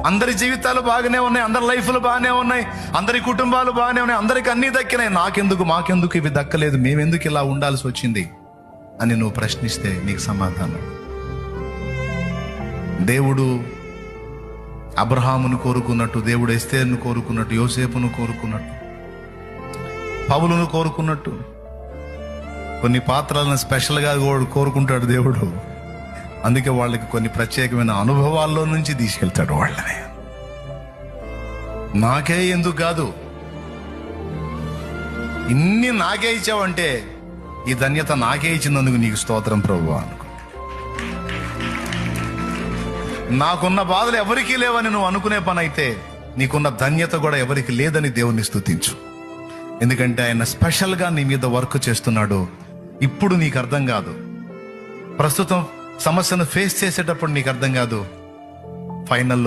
అందరి జీవితాలు బాగానే ఉన్నాయి, అందరి లైఫ్లు బాగానే ఉన్నాయి, అందరి కుటుంబాలు బాగానే ఉన్నాయి, అందరికి అన్నీ దక్కినాయి. నాకెందుకు, మాకెందుకు ఇవి దక్కలేదు, మేమెందుకు ఇలా ఉండాల్సి వచ్చింది అని నువ్వు ప్రశ్నిస్తే నీకు సమాధానం. దేవుడు అబ్రహామును కోరుకున్నట్టు, దేవుడు ఎస్తేరును కోరుకున్నట్టు, యోసేపును కోరుకున్నట్టు, పౌలును కోరుకున్నట్టు కొన్ని పాత్రలను స్పెషల్గా కోరుకుంటాడు దేవుడు. అందుకే వాళ్ళకి కొన్ని ప్రత్యేకమైన అనుభవాల్లో నుంచి తీసుకెళ్తాడు వాళ్ళని. నాకే ఎందుకు కాదు, ఇన్ని నాకే ఇచ్చావంటే ఈ ధన్యత నాకే ఇచ్చినందుకు నీకు స్తోత్రం ప్రభువా అనుకో. నాకున్న బాధలు ఎవరికీ లేవని నువ్వు అనుకునే పని అయితే నీకున్న ధన్యత కూడా ఎవరికి లేదని దేవుణ్ణి స్తుతించు. ఎందుకంటే ఆయన స్పెషల్గా నీ మీద వర్క్ చేస్తున్నాడు. ఇప్పుడు నీకు అర్థం కాదు, ప్రస్తుతం సమస్యను ఫేస్ చేసేటప్పుడు నీకు అర్థం కాదు, ఫైనల్లో